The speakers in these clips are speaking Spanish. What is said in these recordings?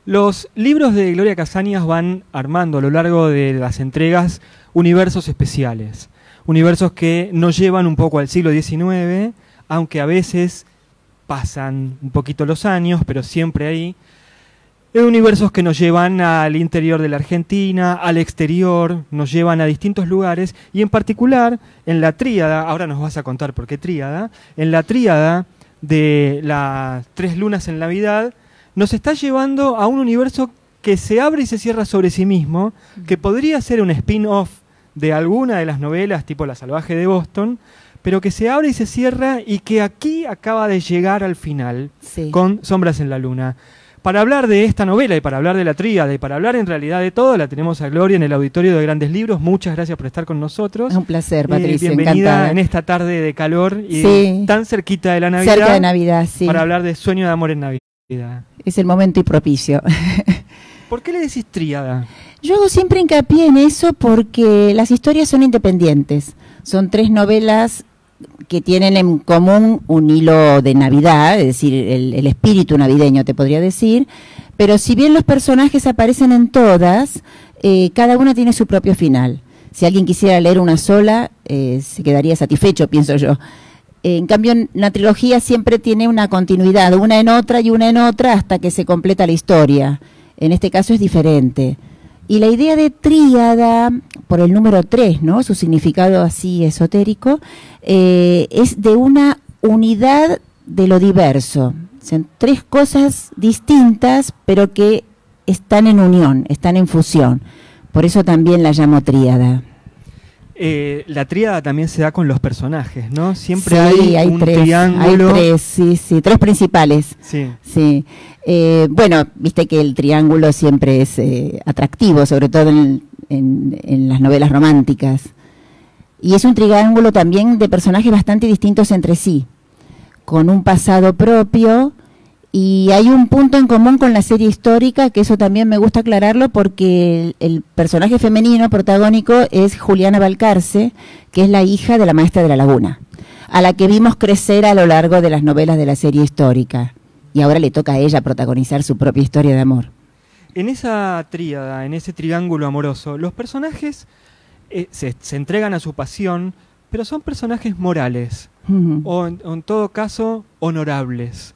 Los libros de Gloria Casañas van armando a lo largo de las entregas universos especiales, universos que nos llevan un poco al siglo XIX, aunque a veces pasan un poquito los años, pero siempre ahí. Universos que nos llevan al interior de la Argentina, al exterior, nos llevan a distintos lugares, y en particular en la tríada, ahora nos vas a contar por qué tríada, en la tríada de las 3 lunas en Navidad, nos está llevando a un universo que se abre y se cierra sobre sí mismo, que podría ser un spin-off de alguna de las novelas tipo La Salvaje de Boston, pero que se abre y se cierra y que aquí acaba de llegar al final, sí, con Sombras en la Luna. Para hablar de esta novela y para hablar de la tríada y para hablar en realidad de todo, la tenemos a Gloria en el Auditorio de Grandes Libros. Muchas gracias por estar con nosotros. Es un placer, Patricia. Bienvenida encantada. En esta tarde de calor y sí, tan cerquita de la Navidad. Cerca de Navidad, sí. Para hablar de Sueño de Amor en Navidad. Es el momento y propicio. ¿Por qué le decís tríada? Yo hago siempre hincapié en eso porque las historias son independientes. Son 3 novelas que tienen en común un hilo de Navidad, es decir, el espíritu navideño, te podría decir, pero si bien los personajes aparecen en todas, cada una tiene su propio final. Si alguien quisiera leer una sola, se quedaría satisfecho, pienso yo. En cambio, en la trilogía siempre tiene una continuidad, una en otra y una en otra, hasta que se completa la historia. En este caso es diferente. Y la idea de tríada, por el número 3, ¿no? Su significado así esotérico, es de una unidad de lo diverso. Son 3 cosas distintas, pero que están en unión, están en fusión. Por eso también la llamo tríada. La tríada también se da con los personajes, ¿no? Siempre sí, hay un 3, triángulo. Hay 3, sí, 3 principales. Sí. Sí. Bueno, viste que el triángulo siempre es atractivo, sobre todo en las novelas románticas. Y es un triángulo también de personajes bastante distintos entre sí, con un pasado propio. Y hay un punto en común con la serie histórica, que eso también me gusta aclararlo, porque el personaje femenino protagónico es Juliana Balcarce, que es la hija de la maestra de la Laguna, a la que vimos crecer a lo largo de las novelas de la serie histórica. Y ahora le toca a ella protagonizar su propia historia de amor. En esa tríada, en ese triángulo amoroso, los personajes se entregan a su pasión, pero son personajes morales, o en todo caso, honorables.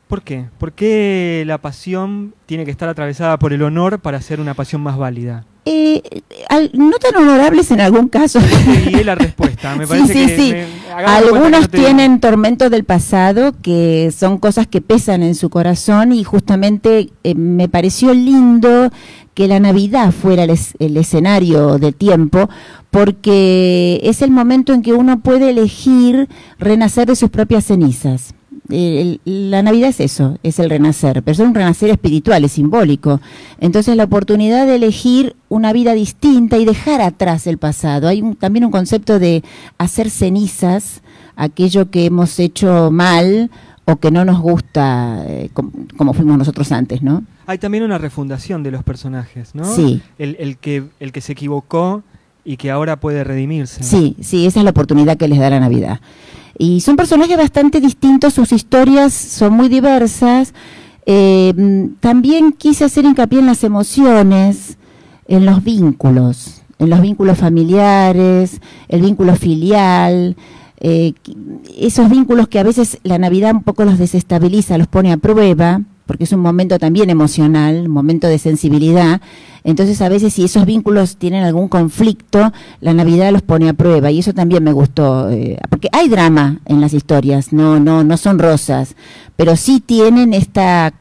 ¿Por qué? ¿Por qué la pasión tiene que estar atravesada por el honor para ser una pasión más válida? No tan honorables en algún caso. Y la respuesta, me parece sí. Algunos tienen tormentos del pasado, que son cosas que pesan en su corazón, y justamente me pareció lindo que la Navidad fuera el escenario de tiempo, porque es el momento en que uno puede elegir renacer de sus propias cenizas. La Navidad es eso, es el renacer, pero es un renacer espiritual, es simbólico. Entonces la oportunidad de elegir una vida distinta y dejar atrás el pasado. Hay también un concepto de hacer cenizas aquello que hemos hecho mal o que no nos gusta, como fuimos nosotros antes, ¿no? Hay también una refundación de los personajes, ¿no? Sí. El que se equivocó y que ahora puede redimirse. Sí, esa es la oportunidad que les da la Navidad. Y son personajes bastante distintos, sus historias son muy diversas. También quise hacer hincapié en las emociones, en los vínculos familiares, el vínculo filial, esos vínculos que a veces la Navidad un poco los desestabiliza, los pone a prueba, porque es un momento también emocional, un momento de sensibilidad. Entonces a veces si esos vínculos tienen algún conflicto, la Navidad los pone a prueba, y eso también me gustó, porque hay drama en las historias, no son rosas, pero sí tienen esta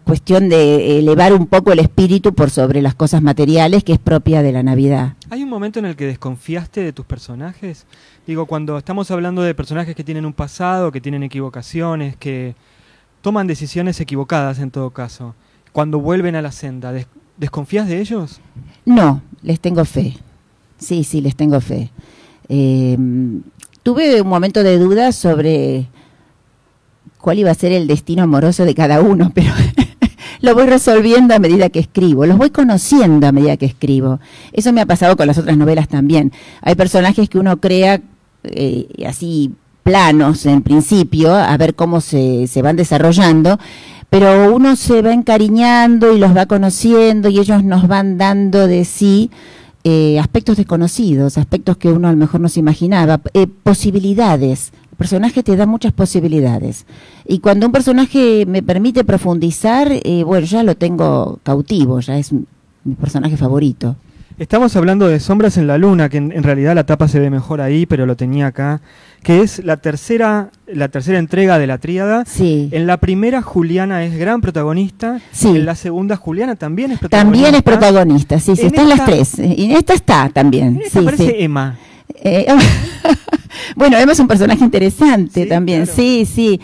cuestión de elevar un poco el espíritu por sobre las cosas materiales, que es propia de la Navidad. ¿Hay un momento en el que desconfiaste de tus personajes? Digo, cuando estamos hablando de personajes que tienen un pasado, que tienen equivocaciones, que toman decisiones equivocadas en todo caso, cuando vuelven a la senda, ¿desconfías de ellos? No, les tengo fe. Sí, les tengo fe. Tuve un momento de duda sobre cuál iba a ser el destino amoroso de cada uno, pero lo voy resolviendo a medida que escribo, los voy conociendo a medida que escribo. Eso me ha pasado con las otras novelas también. Hay personajes que uno crea así planos en principio, a ver cómo se van desarrollando, pero uno se va encariñando y los va conociendo y ellos nos van dando de sí aspectos desconocidos, aspectos que uno a lo mejor no se imaginaba, posibilidades. El personaje te da muchas posibilidades. Y cuando un personaje me permite profundizar, bueno, ya lo tengo cautivo, ya es mi personaje favorito. Estamos hablando de Sombras en la Luna, que en realidad la tapa se ve mejor ahí, pero lo tenía acá, que es la tercera entrega de la tríada. Sí. En la primera, Juliana es gran protagonista. Sí. En la segunda, Juliana también es protagonista. También es protagonista, sí, sí, están las tres. Y en esta está también. En esta aparece Emma. Bueno, Emma es un personaje interesante también, claro. Sí, sí.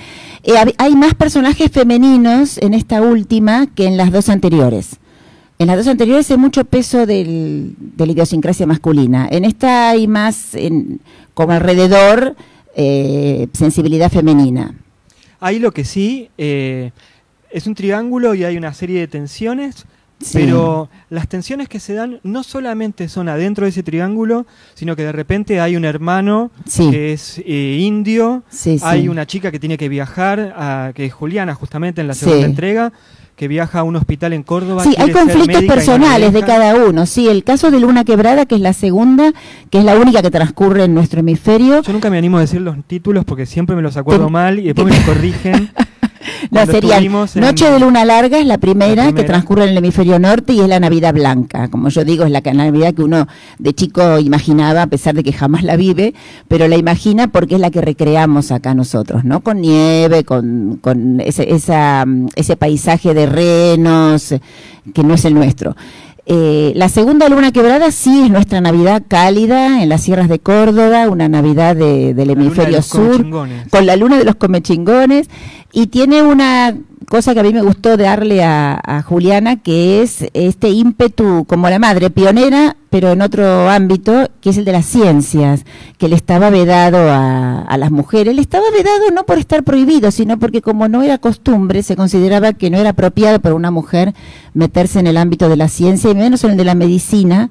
Hay más personajes femeninos en esta última que en las dos anteriores. En las dos anteriores hay mucho peso de la idiosincrasia masculina. En esta hay más, como alrededor, sensibilidad femenina. Ahí lo que sí, es un triángulo y hay una serie de tensiones, sí. Pero las tensiones que se dan no solamente son adentro de ese triángulo, sino que de repente hay un hermano, sí. Que es indio, sí, hay sí. Una chica que tiene que viajar, que es Juliana justamente en la segunda entrega, que viaja a un hospital en Córdoba. Sí, hay conflictos personales de cada uno. Sí, el caso de Luna Quebrada, que es la segunda, que es la única que transcurre en nuestro hemisferio. Yo nunca me animo a decir los títulos porque siempre me los acuerdo mal y después me los corrigen. No, sería Noche de Luna Larga es la primera, que transcurre en el hemisferio norte y es la Navidad Blanca. Como yo digo, es la Navidad que uno de chico imaginaba, a pesar de que jamás la vive, pero la imagina porque es la que recreamos acá nosotros, ¿no? Con nieve, con ese paisaje de renos, que no es el nuestro. La segunda Luna Quebrada sí es nuestra Navidad cálida en las sierras de Córdoba, una Navidad del hemisferio sur, con la luna de los comechingones, y tiene una cosa que a mí me gustó darle a Juliana, que es este ímpetu como la madre, pionera, pero en otro ámbito, que es el de las ciencias, que le estaba vedado a las mujeres. Le estaba vedado no por estar prohibido, sino porque como no era costumbre, se consideraba que no era apropiado para una mujer meterse en el ámbito de la ciencia, y menos en el de la medicina,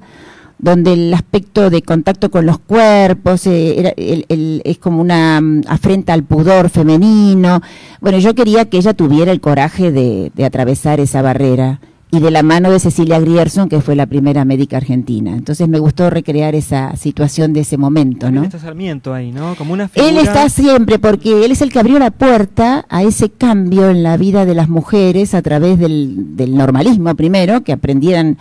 donde el aspecto de contacto con los cuerpos es como una afrenta al pudor femenino. Bueno, yo quería que ella tuviera el coraje de atravesar esa barrera, y de la mano de Cecilia Grierson, que fue la primera médica argentina. Entonces me gustó recrear esa situación de ese momento, ¿no? Está Sarmiento ahí, ¿no? Como una figura... Él está siempre, porque él es el que abrió la puerta a ese cambio en la vida de las mujeres a través del normalismo primero, que aprendieran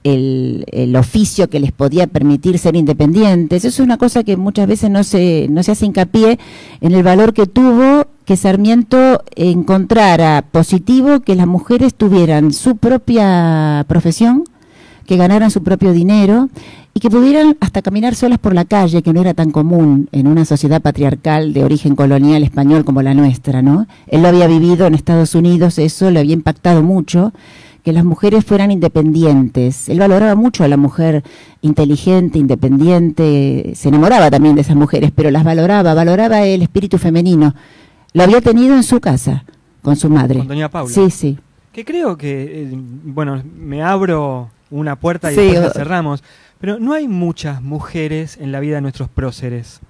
el oficio que les podía permitir ser independientes. Eso es una cosa que muchas veces no se hace hincapié en el valor que tuvo que Sarmiento encontrara positivo que las mujeres tuvieran su propia profesión, que ganaran su propio dinero y que pudieran hasta caminar solas por la calle, que no era tan común en una sociedad patriarcal de origen colonial español como la nuestra, ¿no? Él lo había vivido en Estados Unidos, eso le había impactado mucho, que las mujeres fueran independientes. Él valoraba mucho a la mujer inteligente, independiente, se enamoraba también de esas mujeres, pero las valoraba el espíritu femenino. Lo había tenido en su casa, con su madre. Con doña Paula. Sí, sí. Que creo que, bueno, me abro una puerta y después la cerramos, pero no hay muchas mujeres en la vida de nuestros próceres.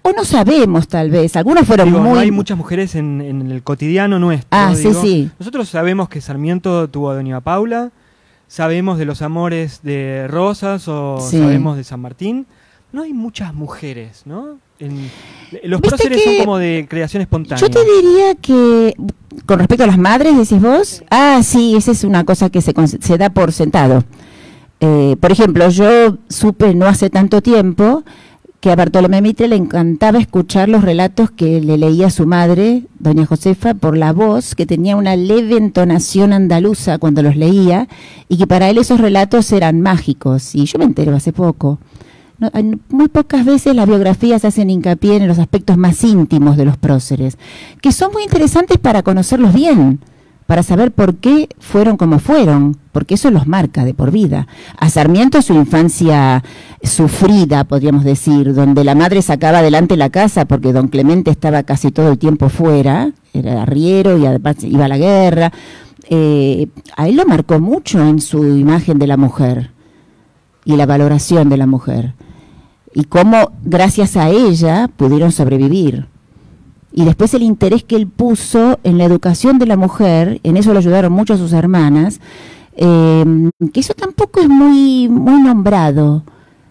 O no sabemos, tal vez. Algunas fueron muy... No hay muchas mujeres en el cotidiano nuestro. Ah, sí, sí. Nosotros sabemos que Sarmiento tuvo a doña Paula, sabemos de los amores de Rosas o sabemos de San Martín. No hay muchas mujeres, ¿no? Los próceres son como de creación espontánea. Yo te diría que, con respecto a las madres, decís vos, sí, esa es una cosa que se da por sentado. Por ejemplo, yo supe no hace tanto tiempo que a Bartolomé Mitre le encantaba escuchar los relatos que le leía su madre, doña Josefa, por la voz, que tenía una leve entonación andaluza cuando los leía, y que para él esos relatos eran mágicos. Y yo me entero hace poco. No, muy pocas veces las biografías hacen hincapié en los aspectos más íntimos de los próceres, que son muy interesantes para conocerlos bien, para saber por qué fueron como fueron, porque eso los marca de por vida. A Sarmiento su infancia sufrida, podríamos decir, donde la madre sacaba adelante la casa porque don Clemente estaba casi todo el tiempo fuera, era arriero y además iba a la guerra, a él lo marcó mucho en su imagen de la mujer y la valoración de la mujer. Y cómo gracias a ella pudieron sobrevivir. y después el interés que él puso en la educación de la mujer, en eso lo ayudaron mucho sus hermanas, que eso tampoco es muy nombrado,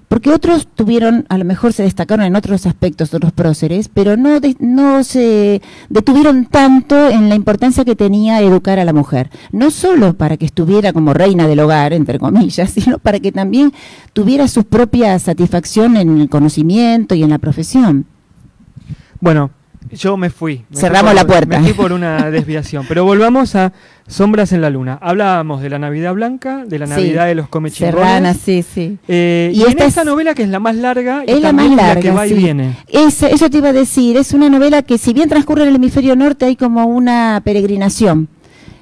porque otros tuvieron, a lo mejor se destacaron en otros aspectos, otros próceres, pero no se detuvieron tanto en la importancia que tenía educar a la mujer, no solo para que estuviera como reina del hogar, entre comillas, sino para que también tuviera su propia satisfacción en el conocimiento y en la profesión. Bueno, yo me fui. Cerramos la puerta. Me fui por una desviación. Pero volvamos a Sombras en la Luna. Hablábamos de la Navidad Blanca, de la Navidad de los Comechingones. Serrana, sí, sí. Y en esta novela, que es la más larga, es la más larga, la que va y viene. Eso te iba a decir. Es una novela que, si bien transcurre en el hemisferio norte, hay como una peregrinación.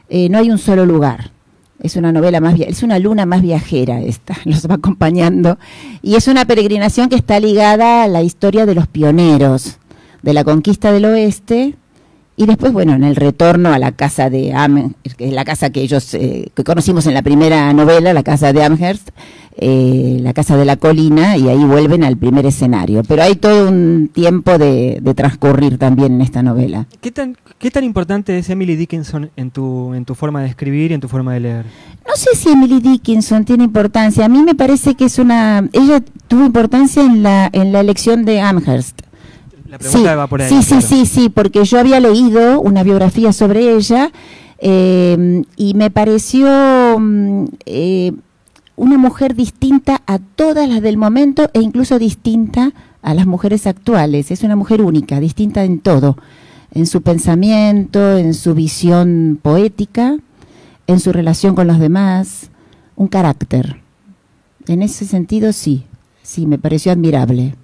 No hay un solo lugar. Es una novela es una luna más viajera esta, los va acompañando. Y es una peregrinación que está ligada a la historia de los pioneros de la conquista del oeste, y después, bueno, en el retorno a la casa de Amherst, que es la casa que ellos, que conocimos en la primera novela, la casa de Amherst, la casa de la colina, y ahí vuelven al primer escenario. Pero hay todo un tiempo de transcurrir también en esta novela. ¿Qué tan importante es Emily Dickinson en tu forma de escribir y en tu forma de leer? No sé si Emily Dickinson tiene importancia. A mí me parece que ella tuvo importancia en la elección de Amherst. La pregunta va por ahí. Sí, porque yo había leído una biografía sobre ella y me pareció una mujer distinta a todas las del momento, e incluso distinta a las mujeres actuales. Es una mujer única, distinta en todo, en su pensamiento, en su visión poética, en su relación con los demás, un carácter. En ese sentido sí, me pareció admirable.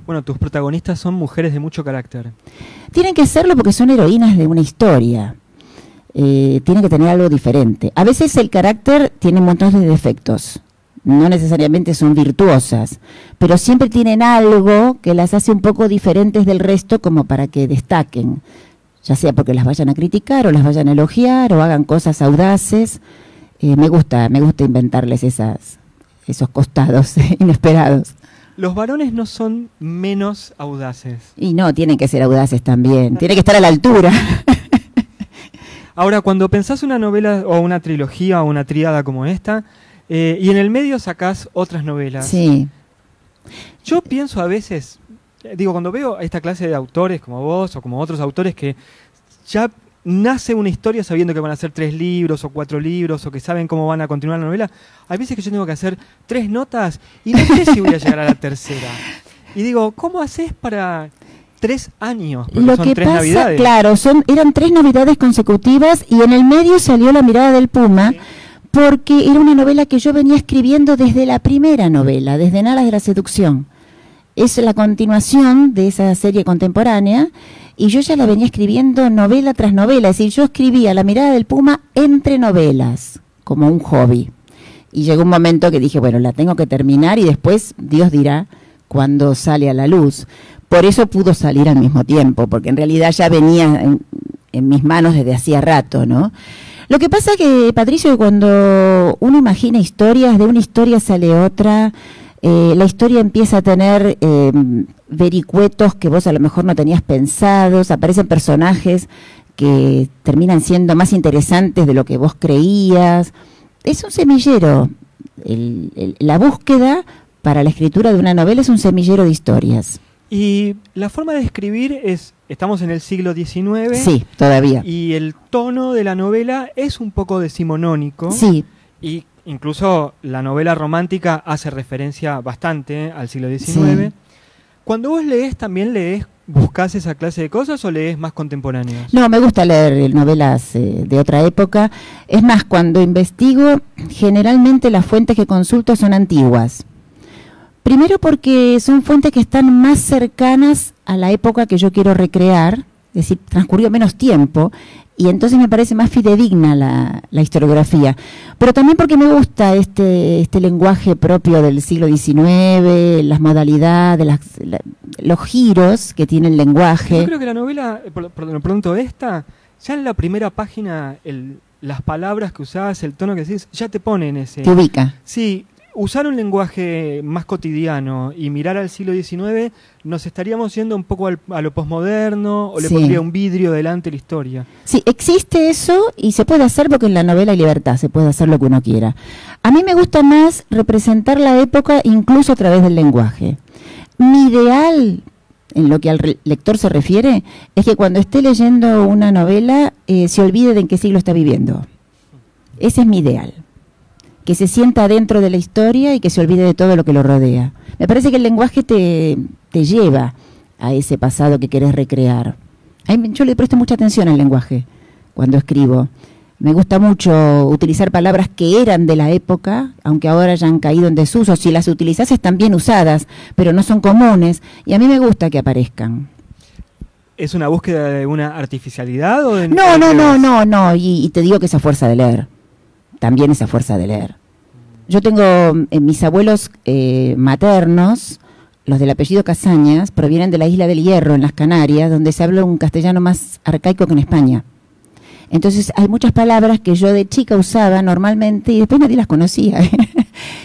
Bueno, tus protagonistas son mujeres de mucho carácter. Tienen que serlo porque son heroínas de una historia. Tienen que tener algo diferente. A veces el carácter tiene montones de defectos. No necesariamente son virtuosas, pero siempre tienen algo que las hace un poco diferentes del resto, como para que destaquen. Ya sea porque las vayan a criticar o las vayan a elogiar o hagan cosas audaces. Me gusta inventarles esos costados inesperados. Los varones no son menos audaces. Y no, tienen que ser audaces también. Tienen que estar a la altura. Ahora, cuando pensás una novela o una trilogía o una tríada como esta, y en el medio sacás otras novelas. Sí. Yo pienso a veces, cuando veo esta clase de autores como vos o como otros autores que ya nace una historia sabiendo que van a hacer 3 libros o 4 libros, o que saben cómo van a continuar la novela, hay veces que yo tengo que hacer 3 notas y no sé si voy a llegar a la tercera. Y digo, ¿cómo haces para 3 años? Porque lo son que 3 pasa, navidades. claro, eran 3 navidades consecutivas, y en el medio salió La mirada del puma, sí, porque era una novela que yo venía escribiendo desde la primera novela, desde En alas de la seducción. Es la continuación de esa serie contemporánea, y yo ya la venía escribiendo novela tras novela. Es decir, yo escribía La mirada del puma entre novelas, como un hobby. Y llegó un momento que dije, bueno, la tengo que terminar, y después Dios dirá cuándo sale a la luz. Por eso pudo salir al mismo tiempo, porque en realidad ya venía en mis manos desde hacía rato, ¿no? Lo que pasa que, Patricio, cuando uno imagina historias, de una historia sale otra. La historia empieza a tener vericuetos que vos a lo mejor no tenías pensados, aparecen personajes que terminan siendo más interesantes de lo que vos creías. Es un semillero. La búsqueda para la escritura de una novela es un semillero de historias. Y la forma de escribir estamos en el siglo XIX. Sí, todavía. Y el tono de la novela es un poco decimonónico. Sí. Y incluso la novela romántica hace referencia bastante al siglo XIX. Sí. Cuando vos lees, ¿también buscás esa clase de cosas o lees más contemporáneas? No, me gusta leer novelas de otra época. Es más, cuando investigo, generalmente las fuentes que consulto son antiguas. Primero porque son fuentes que están más cercanas a la época que yo quiero recrear, es decir, transcurrió menos tiempo, y entonces me parece más fidedigna la historiografía. Pero también porque me gusta este lenguaje propio del siglo XIX, las modalidades, los giros que tiene el lenguaje. Yo creo que la novela, por lo pronto esta, ya en la primera página, las palabras que usás, el tono que decís, ya te pone en ese... Te ubica. Sí, usar un lenguaje más cotidiano y mirar al siglo XIX, nos estaríamos yendo un poco a lo posmoderno, o le pondría un vidrio delante la historia. Sí, existe eso y se puede hacer porque en la novela hay libertad, se puede hacer lo que uno quiera. A mí me gusta más representar la época incluso a través del lenguaje. Mi ideal, en lo que al lector se refiere, es que cuando esté leyendo una novela se olvide de en qué siglo está viviendo. Ese es mi ideal. Que se sienta dentro de la historia y que se olvide de todo lo que lo rodea. Me parece que el lenguaje te lleva a ese pasado que querés recrear. Yo le presto mucha atención al lenguaje cuando escribo. Me gusta mucho utilizar palabras que eran de la época, aunque ahora ya han caído en desuso. Si las utilizás están bien usadas, pero no son comunes, y a mí me gusta que aparezcan. ¿Es una búsqueda de una artificialidad? ¿O de No, y te digo que esa fuerza de leer. También esa fuerza de leer. Yo tengo mis abuelos maternos, los del apellido Casañas, provienen de la isla del Hierro, en las Canarias, donde se habla un castellano más arcaico que en España. Entonces hay muchas palabras que yo de chica usaba normalmente y después nadie las conocía.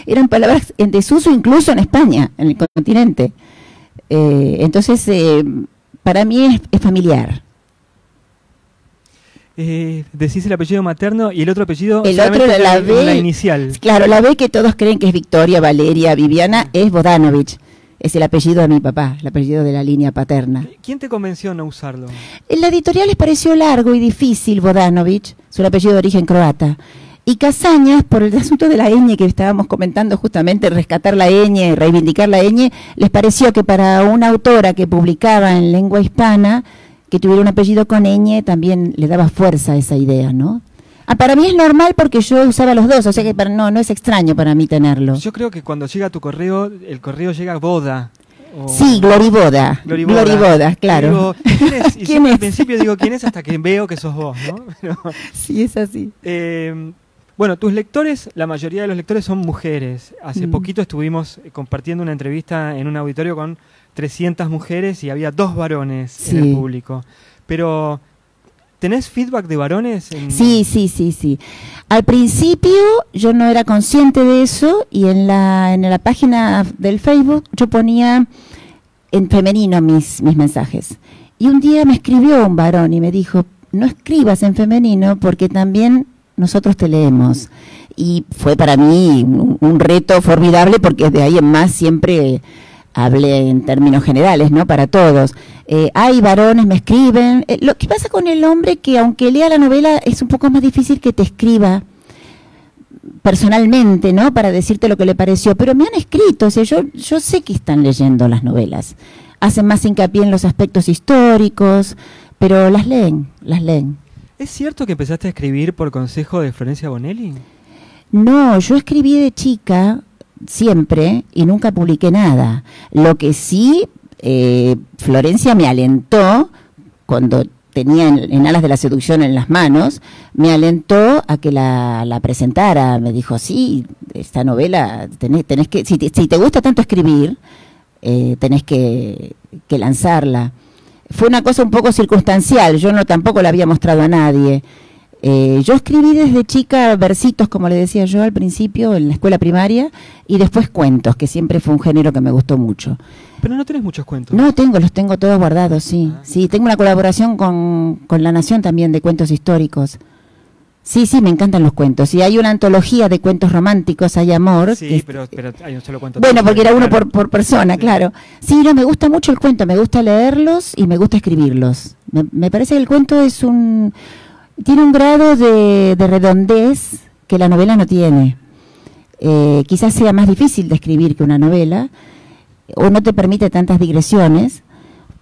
Eran palabras en desuso incluso en España, en el continente. Entonces, para mí es familiar. Decís el apellido materno y el otro apellido, el otro la B, la inicial. Claro, la B que todos creen que es Victoria, Valeria, Viviana, es Bodanovich. Es el apellido de mi papá, el apellido de la línea paterna. ¿Quién te convenció a no usarlo? En la editorial les pareció largo y difícil Bodanovich, es un apellido de origen croata. Y Casañas, por el asunto de la ñ que estábamos comentando justamente, rescatar la ñ, reivindicar la ñ, les pareció que para una autora que publicaba en lengua hispana, que tuviera un apellido con ñ, también le daba fuerza a esa idea, ¿no? Para mí es normal porque yo usaba los dos, o sea que no es extraño para mí tenerlo. Yo creo que cuando llega tu correo, el correo llega Boda. Sí, Gloriboda, claro. Digo, ¿quién es? Y ¿quién es? Al principio digo quién es hasta que veo que sos vos, ¿no? Pero, sí, es así. Bueno, tus lectores, la mayoría de los lectores son mujeres. Hace poquito estuvimos compartiendo una entrevista en un auditorio con 300 mujeres y había 2 varones en el público. Pero, ¿tenés feedback de varones? Sí. Al principio yo no era consciente de eso y en la página del Facebook yo ponía en femenino mis mensajes. Y un día me escribió un varón y me dijo, no escribas en femenino porque también nosotros te leemos. Y fue para mí un reto formidable porque de ahí en más siempre hablé en términos generales, ¿no? Para todos. Hay varones, me escriben. Lo que pasa con el hombre que aunque lea la novela es un poco más difícil que te escriba personalmente, ¿no? Para decirte lo que le pareció. Pero me han escrito, o sea, yo sé que están leyendo las novelas. Hacen más hincapié en los aspectos históricos, pero las leen. ¿Es cierto que empezaste a escribir por consejo de Florencia Bonelli? No, yo escribí de chica siempre y nunca publiqué nada. Lo que sí, Florencia me alentó cuando tenía en Alas de la Seducción en las manos, me alentó a que la presentara. Me dijo, sí, esta novela tenés que, si te gusta tanto escribir, tenés que lanzarla. Fue una cosa un poco circunstancial, yo tampoco la había mostrado a nadie. Yo escribí desde chica versitos, como le decía yo al principio, en la escuela primaria, y después cuentos, que siempre fue un género que me gustó mucho. ¿Pero no tenés muchos cuentos? No, los tengo todos guardados, sí. Sí, tengo una colaboración con La Nación también de cuentos históricos. Sí, me encantan los cuentos. Y hay una antología de cuentos románticos, hay amor. Sí, pero hay un solo cuento. Bueno, porque era uno por persona, claro. Sí, no, me gusta mucho el cuento, me gusta leerlos y me gusta escribirlos. Me parece que el cuento tiene un grado de redondez que la novela no tiene. Quizás sea más difícil de escribir que una novela, o no te permite tantas digresiones,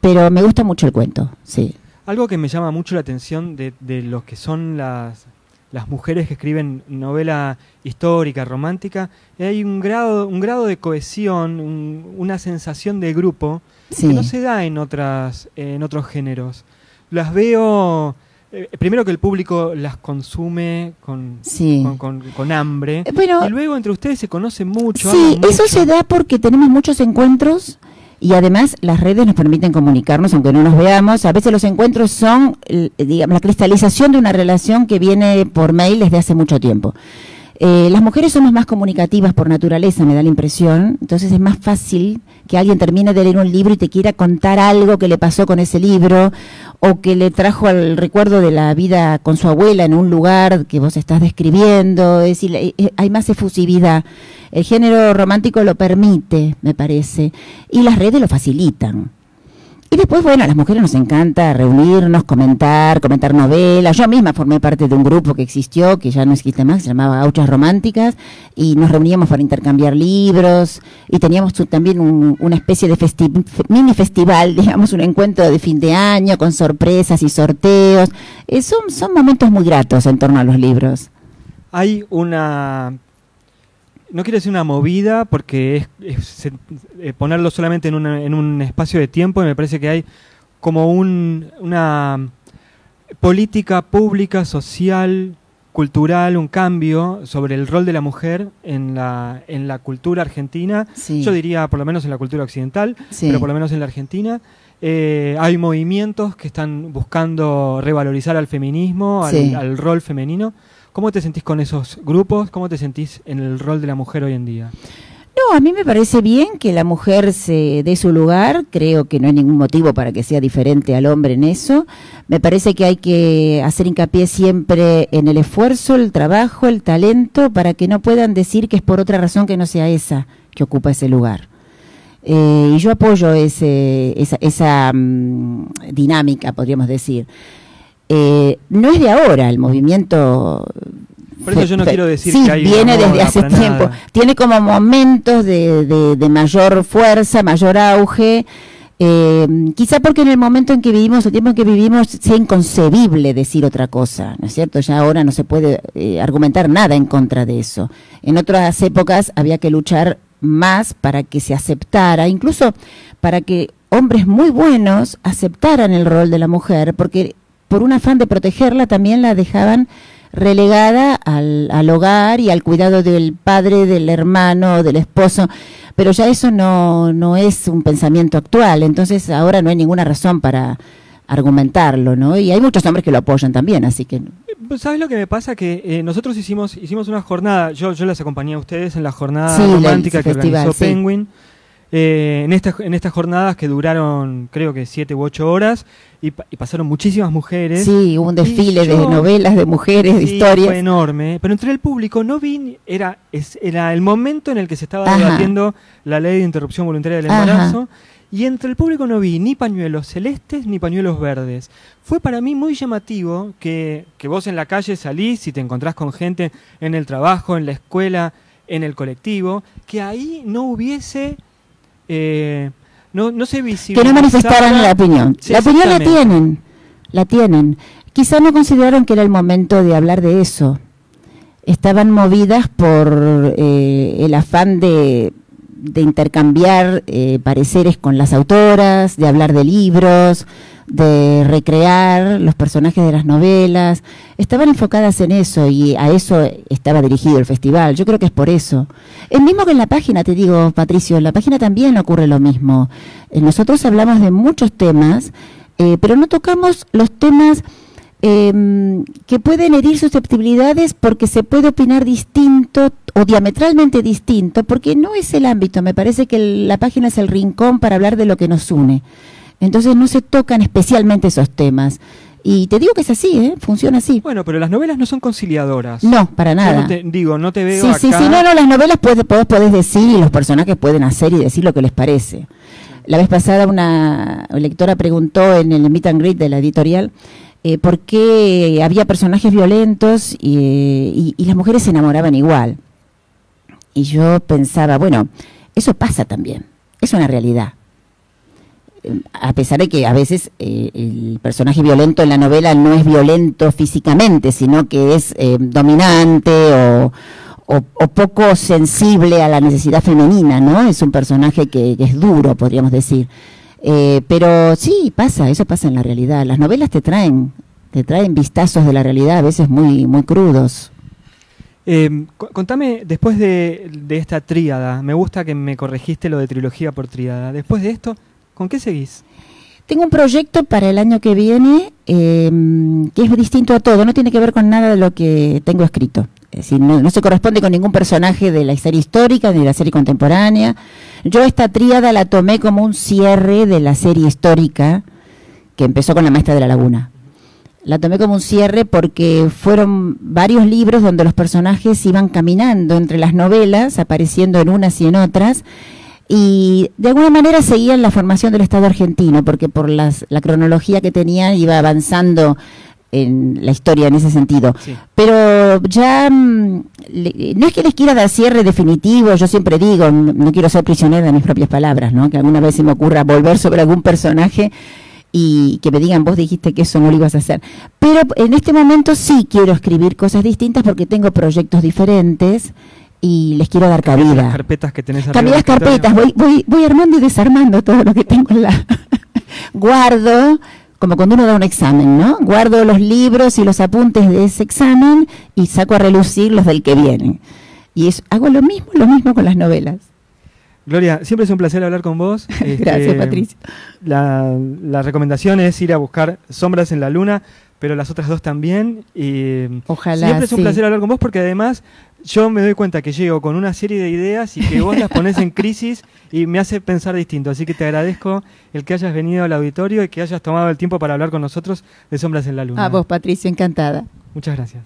pero me gusta mucho el cuento, sí. Algo que me llama mucho la atención de los que son las mujeres que escriben novela histórica, romántica, hay un grado de cohesión, una sensación de grupo que no se da en otros géneros. Las veo, primero que el público las consume con hambre, y luego entre ustedes se conocen mucho. Sí, eso se da porque tenemos muchos encuentros. Y además las redes nos permiten comunicarnos, aunque no nos veamos. A veces los encuentros son, digamos, la cristalización de una relación que viene por mail desde hace mucho tiempo. Las mujeres somos más comunicativas por naturaleza, me da la impresión, entonces es más fácil que alguien termine de leer un libro y te quiera contar algo que le pasó con ese libro, o que le trajo el recuerdo de la vida con su abuela en un lugar que vos estás describiendo, es decir, hay más efusividad. El género romántico lo permite, me parece, y las redes lo facilitan. Y después, bueno, a las mujeres nos encanta reunirnos, comentar novelas. Yo misma formé parte de un grupo que existió, que ya no existe más, se llamaba Gauchas Románticas, y nos reuníamos para intercambiar libros, y teníamos también una especie de mini festival, digamos, un encuentro de fin de año, con sorpresas y sorteos. Son momentos muy gratos en torno a los libros. Hay una... No quiero decir una movida, porque es ponerlo solamente en un espacio de tiempo, y me parece que hay como una política pública, social, cultural, un cambio sobre el rol de la mujer en la cultura argentina. Sí. Yo diría, por lo menos en la cultura occidental, Sí. pero por lo menos en la Argentina. Hay movimientos que están buscando revalorizar al feminismo, Sí. al rol femenino. ¿Cómo te sentís con esos grupos? ¿Cómo te sentís en el rol de la mujer hoy en día? No, a mí me parece bien que la mujer se dé su lugar, creo que no hay ningún motivo para que sea diferente al hombre en eso. Me parece que hay que hacer hincapié siempre en el esfuerzo, el trabajo, el talento, para que no puedan decir que es por otra razón que no sea esa que ocupa ese lugar. Y yo apoyo esa dinámica, podríamos decir. No es de ahora el movimiento. Por eso yo no quiero decir sí, que hay viene una moda desde hace para tiempo. nada. Tiene como momentos de mayor fuerza, mayor auge. Quizá porque en el momento en que vivimos, el tiempo en que vivimos, sea inconcebible decir otra cosa, ¿no es cierto? Ya ahora no se puede argumentar nada en contra de eso. En otras épocas había que luchar más para que se aceptara, incluso para que hombres muy buenos aceptaran el rol de la mujer, porque por un afán de protegerla también la dejaban relegada al hogar y al cuidado del padre, del hermano, del esposo, pero ya eso no es un pensamiento actual, entonces ahora no hay ninguna razón para argumentarlo, ¿no? Y hay muchos hombres que lo apoyan también, así que... ¿Sabes lo que me pasa? Que nosotros hicimos una jornada, yo las acompañé a ustedes en la jornada Sí, romántica que festival, organizó sí. Penguin. En estas jornadas que duraron creo que 7 u 8 horas y pasaron muchísimas mujeres. Sí, hubo un desfile Y de novelas, de mujeres, de sí, historias. fue enorme, pero entre el público no vi, era el momento en el que se estaba Ajá. debatiendo la ley de interrupción voluntaria del Ajá. embarazo, y entre el público no vi ni pañuelos celestes ni pañuelos verdes. Fue para mí muy llamativo que vos en la calle salís y te encontrás con gente en el trabajo, en la escuela, en el colectivo, que ahí no hubiese... no se visibilizaba. Que no manifestaran la opinión. Sí, La opinión exactamente. la tienen. Quizá no consideraron que era el momento de hablar de eso. Estaban movidas por el afán de intercambiar pareceres con las autoras, de hablar de libros, de recrear los personajes de las novelas. Estaban enfocadas en eso y a eso estaba dirigido el festival. Yo creo que es por eso. El mismo que en la página, te digo, Patricio, en la página también ocurre lo mismo. Nosotros hablamos de muchos temas, pero no tocamos los temas que pueden herir susceptibilidades porque se puede opinar distinto o diametralmente distinto, porque no es el ámbito. Me parece que la página es el rincón para hablar de lo que nos une. Entonces no se tocan especialmente esos temas. Y te digo que es así, funciona así. Bueno, pero las novelas no son conciliadoras. No, para nada. Yo no te veo Sí, acá. sí, no, las novelas podés decir y los personajes pueden hacer y decir lo que les parece. La vez pasada una lectora preguntó en el meet and greet de la editorial por qué había personajes violentos y las mujeres se enamoraban igual. Y yo pensaba, bueno, eso pasa también, es una realidad. A pesar de que a veces el personaje violento en la novela no es violento físicamente, sino que es dominante o poco sensible a la necesidad femenina, ¿no? Es un personaje que es duro, podríamos decir. Pero sí, eso pasa en la realidad. Las novelas te traen vistazos de la realidad, a veces muy, muy crudos. Contame, después de esta tríada, me gusta que me corregiste lo de trilogía por tríada. Después de esto, ¿con qué seguís? Tengo un proyecto para el año que viene que es distinto a todo, no tiene que ver con nada de lo que tengo escrito. Es decir, no se corresponde con ningún personaje de la serie histórica ni de la serie contemporánea. Yo esta tríada la tomé como un cierre de la serie histórica que empezó con La Maestra de la Laguna. La tomé como un cierre porque fueron varios libros donde los personajes iban caminando entre las novelas, apareciendo en unas y en otras, y de alguna manera seguían la formación del Estado argentino, porque por la cronología que tenían iba avanzando en la historia en ese sentido. Sí. Pero ya no es que les quiera dar cierre definitivo, yo siempre digo, no quiero ser prisionera de mis propias palabras, ¿no? Que alguna vez se me ocurra volver sobre algún personaje y que me digan, vos dijiste que eso no lo ibas a hacer. Pero en este momento sí quiero escribir cosas distintas porque tengo proyectos diferentes y les quiero dar cabida. Las carpetas que tenés arriba. Cambié las carpetas, voy armando y desarmando todo lo que tengo en la... Guardo, como cuando uno da un examen, ¿no? Guardo los libros y los apuntes de ese examen y saco a relucir los del que viene. Y hago lo mismo con las novelas. Gloria, siempre es un placer hablar con vos. Gracias, Patricio. La recomendación es ir a buscar Sombras en la Luna, pero las otras dos también. Y ojalá. Siempre es un placer hablar con vos porque además yo me doy cuenta que llego con una serie de ideas y que vos las ponés en crisis y me hace pensar distinto. Así que te agradezco el que hayas venido al auditorio y que hayas tomado el tiempo para hablar con nosotros de Sombras en la Luna. A vos, Patricio, encantada. Muchas gracias.